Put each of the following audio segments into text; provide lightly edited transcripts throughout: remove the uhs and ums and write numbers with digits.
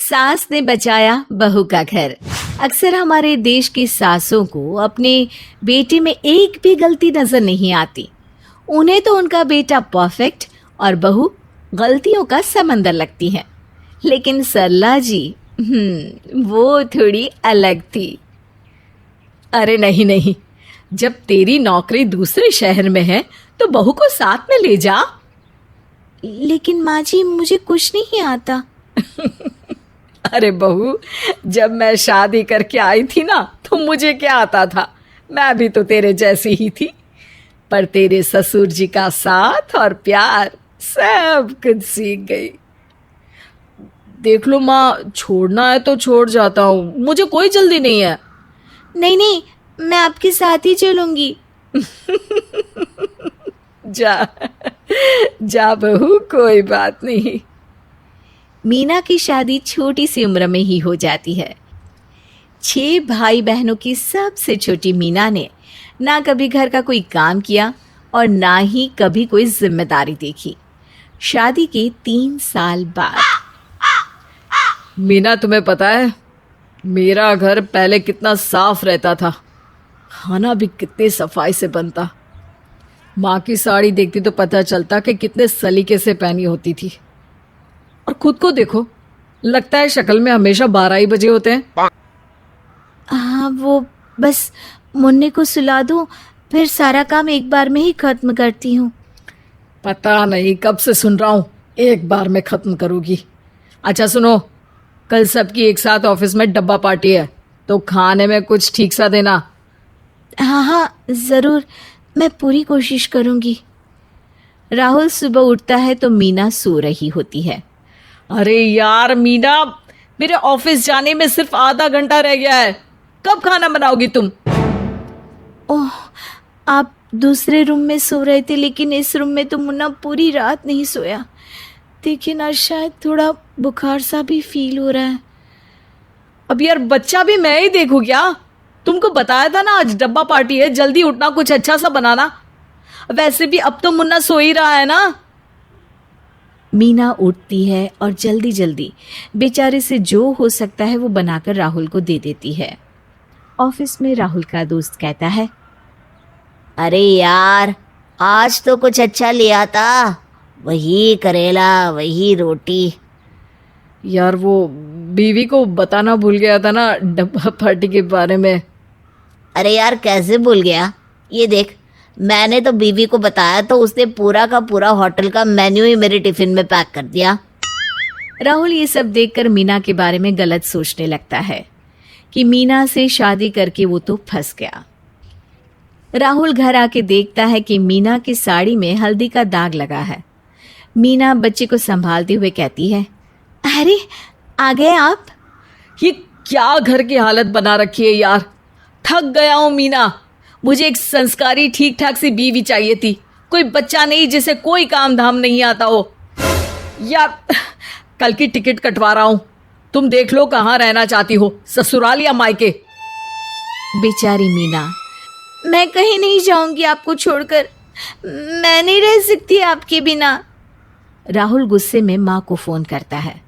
सास ने बचाया बहू का घर। अक्सर हमारे देश की सासों को अपने बेटे में एक भी गलती नजर नहीं आती। उन्हें तो उनका बेटा परफेक्ट और बहू गलतियों का समंदर लगती है। लेकिन सरला जी वो थोड़ी अलग थी। अरे नहीं नहीं, जब तेरी नौकरी दूसरे शहर में है तो बहू को साथ में ले जा। लेकिन माँ जी, मुझे कुछ नहीं आता। अरे बहू, जब मैं शादी करके आई थी ना तो मुझे क्या आता था, मैं भी तो तेरे जैसी ही थी। पर तेरे ससुर जी का साथ और प्यार सब कुछ सीख गई। देख लो माँ, छोड़ना है तो छोड़ जाता हूँ, मुझे कोई जल्दी नहीं है। नहीं नहीं, मैं आपके साथ ही चलूंगी। जा जा बहू, कोई बात नहीं। मीना की शादी छोटी सी उम्र में ही हो जाती है। 6 भाई बहनों की सबसे छोटी मीना ने ना कभी घर का कोई काम किया और ना ही कभी कोई जिम्मेदारी देखी। शादी के 3 साल बाद। मीना, तुम्हें पता है मेरा घर पहले कितना साफ रहता था, खाना भी कितनी सफाई से बनता। माँ की साड़ी देखती तो पता चलता कि कितने सलीके से पहनी होती थी। और खुद को देखो, लगता है शक्ल में हमेशा 12 ही बजे होते हैं। हाँ, वो बस मुन्ने को सुला दो, फिर सारा काम एक बार में ही खत्म करती हूँ। पता नहीं कब से सुन रहा हूँ एक बार में खत्म करोगी। अच्छा सुनो, कल सबकी एक साथ ऑफिस में डब्बा पार्टी है, तो खाने में कुछ ठीक सा देना। हाँ हाँ जरूर, मैं पूरी कोशिश करूंगी। राहुल सुबह उठता है तो मीना सो रही होती है। अरे यार मीना, मेरे ऑफिस जाने में सिर्फ आधा घंटा रह गया है, कब खाना बनाओगी तुम? ओह, आप दूसरे रूम में सो रहे थे, लेकिन इस रूम में तो मुन्ना पूरी रात नहीं सोया। देखिए ना, शायद थोड़ा बुखार सा भी फील हो रहा है। अब यार बच्चा भी मैं ही देखूं क्या? तुमको बताया था ना आज डब्बा पार्टी है, जल्दी उठना, कुछ अच्छा सा बनाना। वैसे भी अब तो मुन्ना सो ही रहा है ना। मीना उठती है और जल्दी जल्दी बेचारे से जो हो सकता है वो बनाकर राहुल को दे देती है। ऑफिस में राहुल का दोस्त कहता है, अरे यार, आज तो कुछ अच्छा ले आता, वही करेला वही रोटी। यार वो बीवी को बताना भूल गया था ना डब्बा पार्टी के बारे में। अरे यार, कैसे भूल गया? ये देख, मैंने तो बीवी को बताया तो उसने पूरा का पूरा होटल का मेन्यू ही मेरे टिफिन में पैक कर दिया। राहुल ये सब देखकर मीना के बारे में गलत सोचने लगता है कि मीना से शादी करके वो तो फंस गया। राहुल घर आके देखता है कि मीना की साड़ी में हल्दी का दाग लगा है। मीना बच्चे को संभालते हुए कहती है, अरे आ गए आप? ये क्या घर की हालत बना रखी है यार, थक गया हूं मीना। मुझे एक संस्कारी ठीक ठाक सी बीवी चाहिए थी, कोई बच्चा नहीं जिसे कोई काम धाम नहीं आता हो। यार कल की टिकट कटवा रहा हूं, तुम देख लो कहाँ रहना चाहती हो, ससुराल या मायके। बेचारी मीना, मैं कहीं नहीं जाऊंगी आपको छोड़कर, मैं नहीं रह सकती आपके बिना। राहुल गुस्से में माँ को फोन करता है।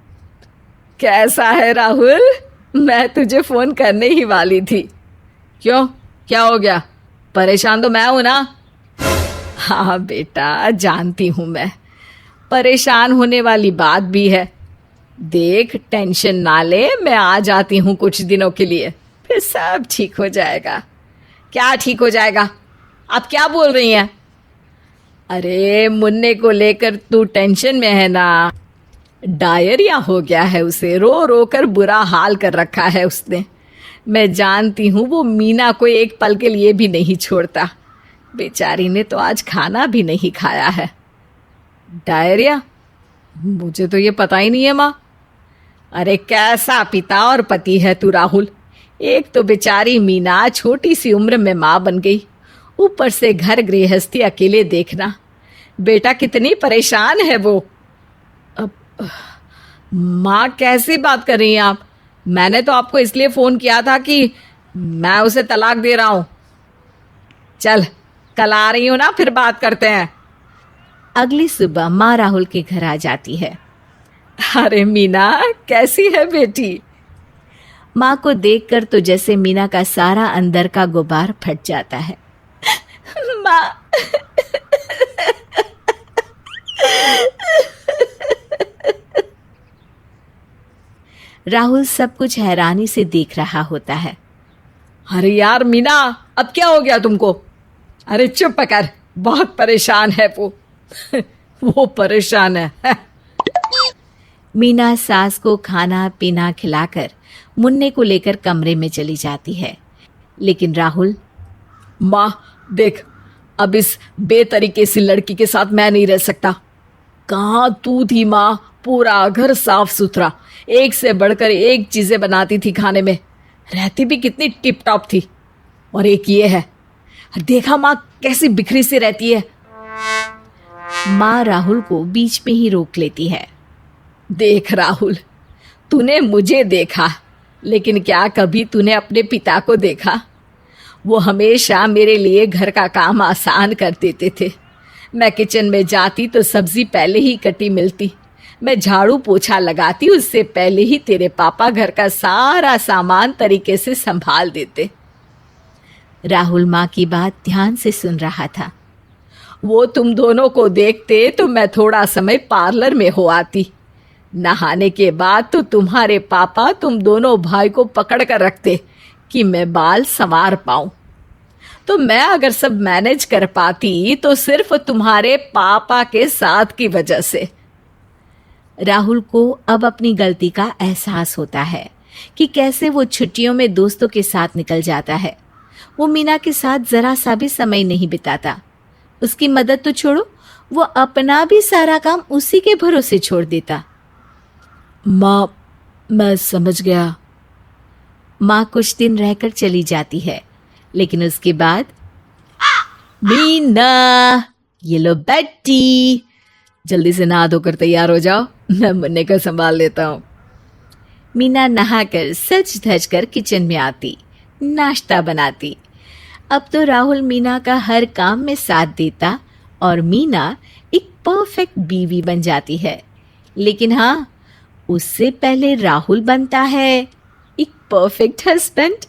कैसा है राहुल, मैं तुझे फोन करने ही वाली थी। क्यों, क्या हो गया? परेशान तो मैं हूं ना। हाँ बेटा, जानती हूं मैं, परेशान होने वाली बात भी है। देख, टेंशन ना ले, मैं आ जाती हूँ कुछ दिनों के लिए, फिर सब ठीक हो जाएगा। क्या ठीक हो जाएगा? आप क्या बोल रही हैं? अरे मुन्ने को लेकर तू टेंशन में है ना, डायरिया हो गया है उसे, रो रो कर बुरा हाल कर रखा है उसने। मैं जानती हूँ वो मीना को एक पल के लिए भी नहीं छोड़ता। बेचारी ने तो आज खाना भी नहीं खाया है। डायरिया? मुझे तो ये पता ही नहीं है माँ। अरे कैसा पिता और पति है तू राहुल, एक तो बेचारी मीना छोटी सी उम्र में माँ बन गई, ऊपर से घर गृहस्थी अकेले देखना। बेटा कितनी परेशान है वो। अब माँ कैसी बात कर रही हैं आप? मैंने तो आपको इसलिए फोन किया था कि मैं उसे तलाक दे रहा हूं। चल, कल आ रही हूं ना, फिर बात करते हैं। अगली सुबह माँ राहुल के घर आ जाती है। अरे मीना, कैसी है बेटी? माँ को देखकर तो जैसे मीना का सारा अंदर का गुबार फट जाता है। माँ, राहुल सब कुछ हैरानी से देख रहा होता है। अरे यार मीना, अब क्या हो गया तुमको? अरे चुप कर, बहुत परेशान है वो। वो परेशान है। मीना सास को खाना पीना खिलाकर मुन्ने को लेकर कमरे में चली जाती है, लेकिन राहुल, माँ देख, अब इस बेतरीके सी लड़की के साथ मैं नहीं रह सकता। कहाँ तू थी माँ, पूरा घर साफ सुथरा, एक से बढ़कर एक चीजें बनाती थी खाने में, रहती भी कितनी टिप टॉप थी। और एक ये है, देखा माँ कैसी बिखरी सी रहती है। माँ राहुल को बीच में ही रोक लेती है। देख राहुल, तूने मुझे देखा, लेकिन क्या कभी तूने अपने पिता को देखा? वो हमेशा मेरे लिए घर का काम आसान कर देते थे। मैं किचन में जाती तो सब्जी पहले ही कटी मिलती, मैं झाड़ू पोछा लगाती उससे पहले ही तेरे पापा घर का सारा सामान तरीके से संभाल देते। राहुल माँ की बात ध्यान से सुन रहा था। वो तुम दोनों को देखते तो मैं थोड़ा समय पार्लर में हो आती। नहाने के बाद तो तुम्हारे पापा तुम दोनों भाई को पकड़ कर रखते कि मैं बाल संवार पाऊं। तो मैं अगर सब मैनेज कर पाती तो सिर्फ तुम्हारे पापा के साथ की वजह से। राहुल को अब अपनी गलती का एहसास होता है कि कैसे वो छुट्टियों में दोस्तों के साथ निकल जाता है। वो मीना के साथ जरा सा भी समय नहीं बिताता। उसकी मदद तो छोड़ो, वो अपना भी सारा काम उसी के भरोसे छोड़ देता। माँ, मैं समझ गया। माँ कुछ दिन रहकर चली जाती है, लेकिन उसके बाद, मीना, ये लो बेटी, जल्दी से नहा धोकर तैयार हो जाओ, मैं मुन्ने को संभाल लेता हूँ। मीना नहाकर सज धज कर किचन में आती, नाश्ता बनाती। अब तो राहुल मीना का हर काम में साथ देता और मीना एक परफेक्ट बीवी बन जाती है। लेकिन हाँ, उससे पहले राहुल बनता है एक परफेक्ट हस्बैंड।